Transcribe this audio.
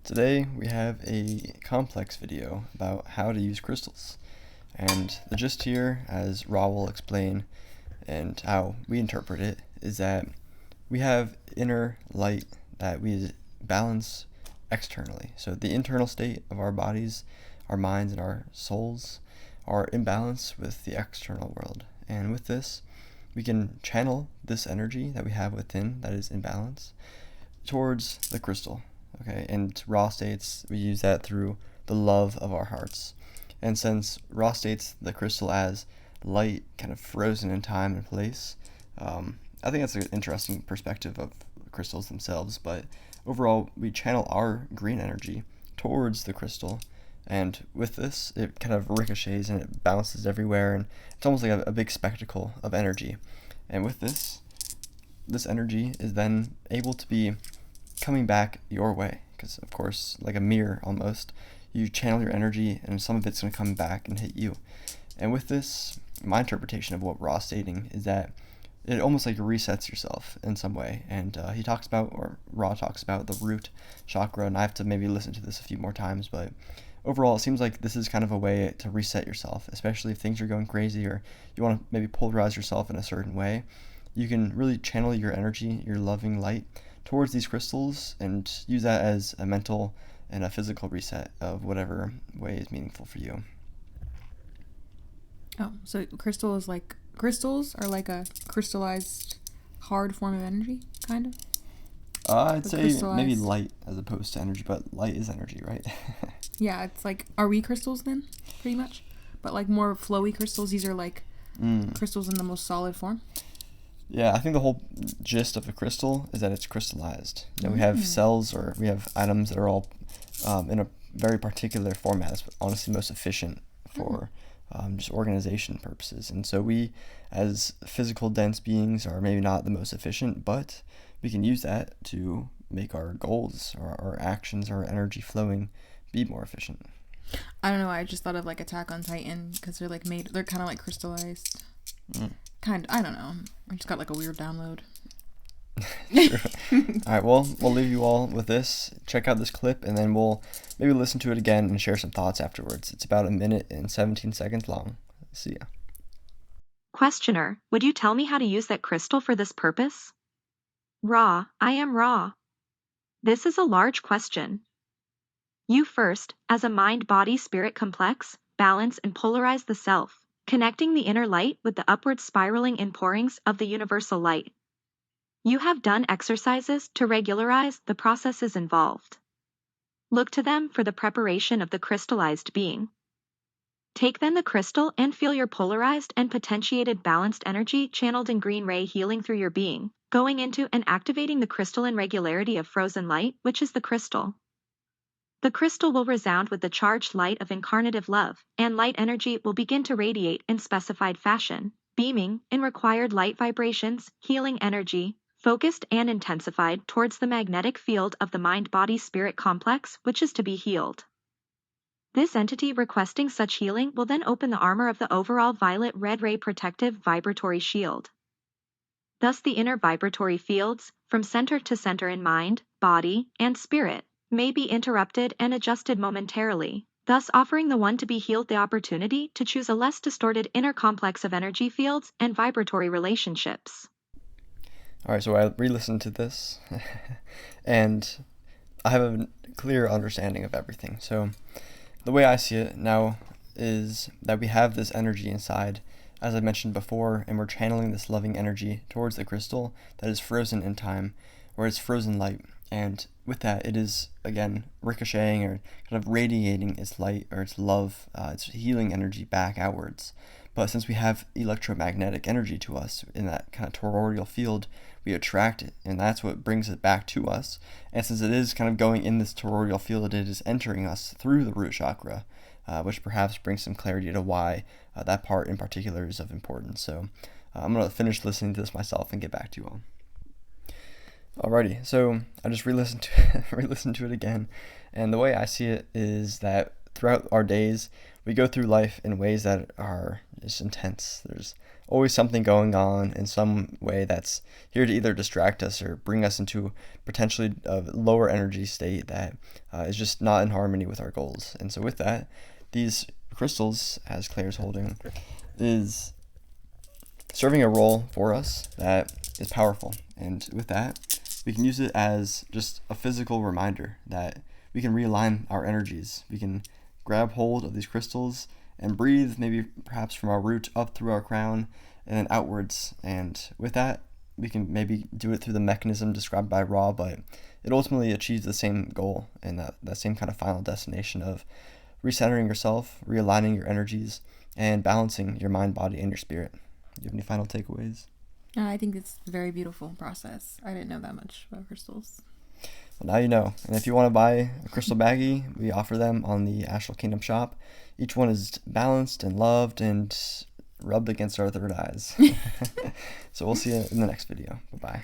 Today we have a complex video about how to use crystals. And the gist here, as Ra will explain and how we interpret it, is that we have inner light that we balance externally. So the internal state of our bodies, our minds, and our souls are in balance with the external world. And with this, we can channel this energy that we have within that is in balance towards the crystal. Okay, and Ra states we use that through the love of our hearts. And since Ra states the crystal as light kind of frozen in time and place, I think that's an interesting perspective of crystals themselves. But overall, we channel our green energy towards the crystal, and with this, it kind of ricochets and it bounces everywhere, and it's almost like a big spectacle of energy. And with this energy is then able to be coming back your way, because of course, like a mirror almost, you channel your energy and some of it's going to come back and hit you. And with this, my interpretation of what Ra's stating is that it almost like resets yourself in some way. And he talks about, or Ra talks about, the root chakra, and I have to maybe listen to this a few more times, but overall it seems like this is kind of a way to reset yourself, especially if things are going crazy or you want to maybe polarize yourself in a certain way. You can really channel your energy, your loving light, towards these crystals and use that as a mental and a physical reset of whatever way is meaningful for you. Oh, so crystals are like a crystallized hard form of energy, kind of? I'd But say maybe crystallized. light as opposed to energy, but light is energy, right? Yeah, it's like, are we crystals then? Pretty much. But like more flowy crystals, these are like crystals in the most solid form. Yeah, I think the whole gist of a crystal is that it's crystallized. We have cells or we have atoms that are all in a very particular format. It's honestly most efficient for just organization purposes. And so we, as physical dense beings, are maybe not the most efficient, but we can use that to make our goals or our actions, our energy flowing be more efficient. I don't know, I just thought of like Attack on Titan, because they're kind of like crystallized. Mm. I don't know. I just got like a weird download. Sure. All right, well, we'll leave you all with this. Check out this clip, and then we'll maybe listen to it again and share some thoughts afterwards. It's about 1 minute and 17 seconds long. See ya. Questioner, would you tell me how to use that crystal for this purpose? Ra, I am Ra. This is a large question. You first, as a mind-body-spirit complex, balance and polarize the self, connecting the inner light with the upward spiraling inpourings of the universal light. You have done exercises to regularize the processes involved. Look to them for the preparation of the crystallized being. Take then the crystal and feel your polarized and potentiated balanced energy channeled in green ray healing through your being, going into and activating the crystalline regularity of frozen light, which is the crystal. The crystal will resound with the charged light of incarnative love, and light energy will begin to radiate in specified fashion, beaming in required light vibrations, healing energy, focused and intensified towards the magnetic field of the mind-body-spirit complex, which is to be healed. This entity requesting such healing will then open the armor of the overall violet-red ray protective vibratory shield. Thus the inner vibratory fields, from center to center in mind, body, and spirit, may be interrupted and adjusted momentarily, thus offering the one to be healed the opportunity to choose a less distorted inner complex of energy fields and vibratory relationships. All right, so I re-listened to this, and I have a clear understanding of everything. So the way I see it now is that we have this energy inside, as I mentioned before, and we're channeling this loving energy towards the crystal that is frozen in time, or it's frozen light. And with that, it is, again, ricocheting or kind of radiating its light or its love, its healing energy back outwards. But since we have electromagnetic energy to us in that kind of toroidal field, we attract it, and that's what brings it back to us. And since it is kind of going in this toroidal field, it is entering us through the root chakra, which perhaps brings some clarity to why that part in particular is of importance. So I'm going to finish listening to this myself and get back to you all. Alrighty, so I just re-listened to it again, and the way I see it is that throughout our days, we go through life in ways that are is intense. There's always something going on in some way that's here to either distract us or bring us into potentially a lower energy state that is just not in harmony with our goals. And so with that, these crystals, as Claire's holding, is serving a role for us that is powerful. And with that, we can use it as just a physical reminder that we can realign our energies. We can grab hold of these crystals and breathe, maybe perhaps from our root up through our crown and then outwards. And with that, we can maybe do it through the mechanism described by Ra, but it ultimately achieves the same goal and that same kind of final destination of recentering yourself, realigning your energies, and balancing your mind, body, and your spirit. Do you have any final takeaways? I think it's a very beautiful process. I didn't know that much about crystals. Well, now you know. And if you want to buy a crystal baggie, we offer them on the Astral Kingdom shop. Each one is balanced and loved and rubbed against our third eyes. So we'll see you in the next video. Bye-bye.